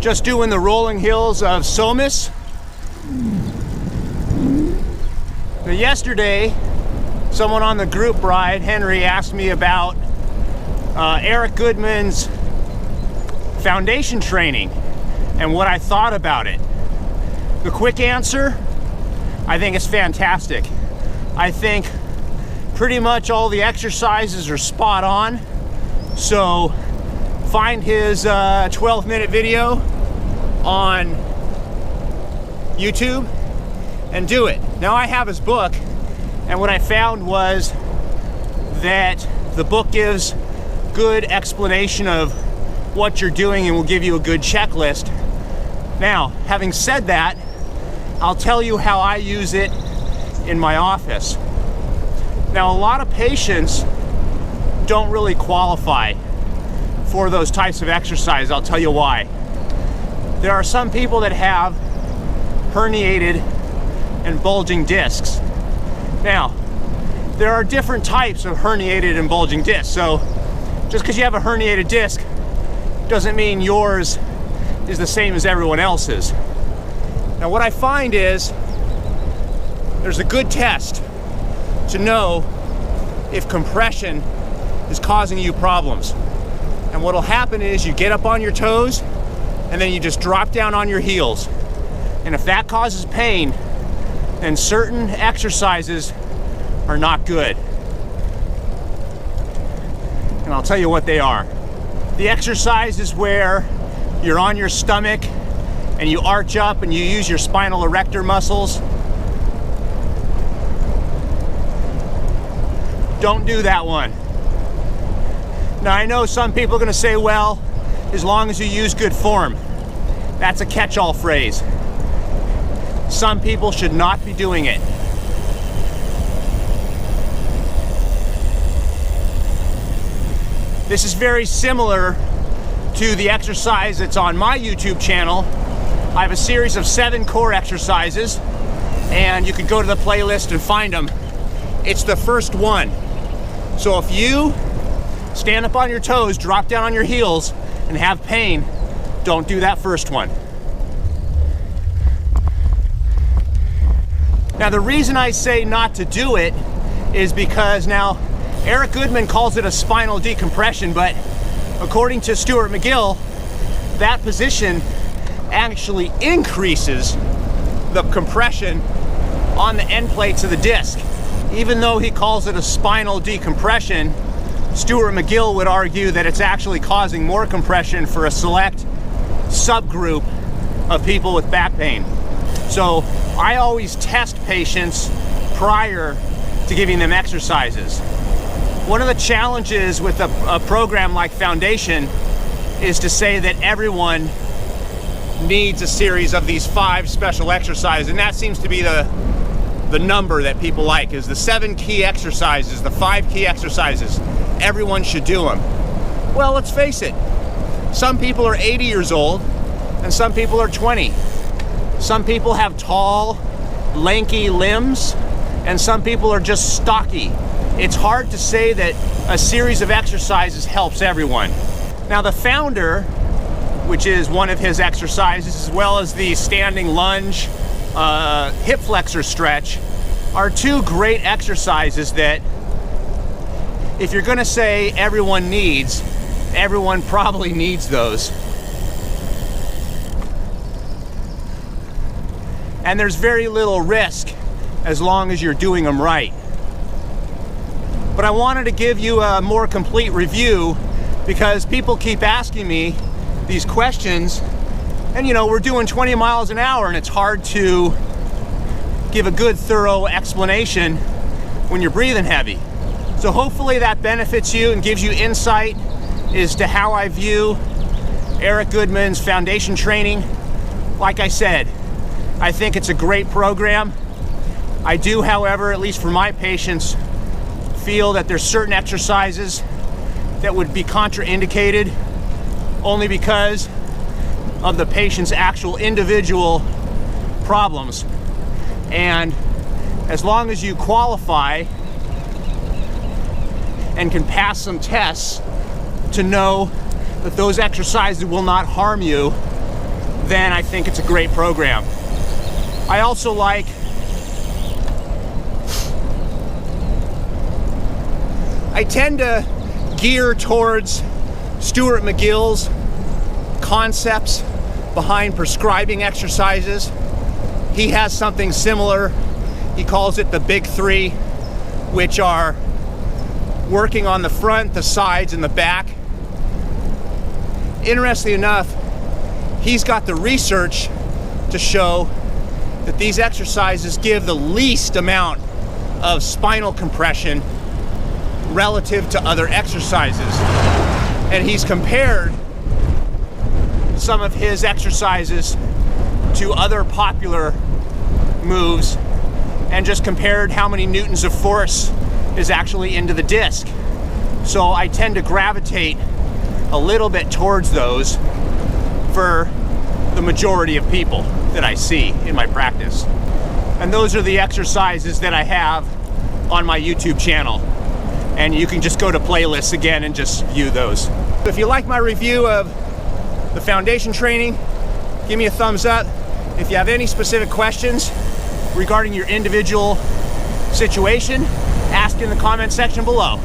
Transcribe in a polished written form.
Just doing the rolling hills of Somis. Now, yesterday, someone on the group ride, Henry, asked me about Eric Goodman's foundation training and what I thought about it. The quick answer, I think it's fantastic. I think pretty much all the exercises are spot on. So find his 12-minute video on YouTube and do it. Now, I have his book, and what I found was that the book gives good explanation of what you're doing and will give you a good checklist. Now, having said that, I'll tell you how I use it in my office. Now, a lot of patients don't really qualify for those types of exercises. I'll tell you why. There are some people that have herniated and bulging discs. Now, there are different types of herniated and bulging discs. So just because you have a herniated disc doesn't mean yours is the same as everyone else's. Now, what I find is there's a good test to know if compression is causing you problems. And what'll happen is you get up on your toes and then you just drop down on your heels. And if that causes pain, then certain exercises are not good. And I'll tell you what they are. The exercise is where you're on your stomach and you arch up and you use your spinal erector muscles. Don't do that one. Now, I know some people are going to say, well, as long as you use good form. That's a catch-all phrase. Some people should not be doing it. This is very similar to the exercise that's on my YouTube channel. I have a series of 7 core exercises, and you can go to the playlist and find them. It's the first one. So if you stand up on your toes, drop down on your heels, and have pain, don't do that first one. Now, the reason I say not to do it is because now Eric Goodman calls it a spinal decompression, but according to Stuart McGill, that position actually increases the compression on the end plates of the disc. Even though he calls it a spinal decompression, Stuart McGill would argue that it's actually causing more compression for a select subgroup of people with back pain. So I always test patients prior to giving them exercises. One of the challenges with a program like Foundation is to say that everyone needs a series of these 5 special exercises, and that seems to be the number that people like, is the 7 key exercises, the 5 key exercises. Everyone should do them. Well, let's face it. Some people are 80 years old and some people are 20. Some people have tall, lanky limbs, and some people are just stocky. It's hard to say that a series of exercises helps everyone. Now, the founder, which is one of his exercises, as well as the standing lunge, hip flexor stretch, are 2 great exercises that, if you're going to say everyone needs, everyone probably needs those. And there's very little risk as long as you're doing them right. But I wanted to give you a more complete review because people keep asking me these questions, and we're doing 20 miles an hour and it's hard to give a good thorough explanation when you're breathing heavy. So hopefully that benefits you and gives you insight as to how I view Eric Goodman's foundation training. Like I said, I think it's a great program. I do, however, at least for my patients, feel that there's certain exercises that would be contraindicated only because of the patient's actual individual problems. And as long as you qualify and can pass some tests to know that those exercises will not harm you, then I think it's a great program. I also like I tend to gear towards Stuart McGill's concepts behind prescribing exercises. He has something similar. He calls it the big three, which are working on the front, the sides, and the back. Interestingly enough, he's got the research to show that these exercises give the least amount of spinal compression relative to other exercises. And he's compared some of his exercises to other popular moves and just compared how many newtons of force is actually into the disc. So I tend to gravitate a little bit towards those for the majority of people that I see in my practice. And those are the exercises that I have on my YouTube channel. And you can just go to playlists again and just view those. If you like my review of the foundation training, give me a thumbs up. If you have any specific questions regarding your individual situation, ask in the comment section below.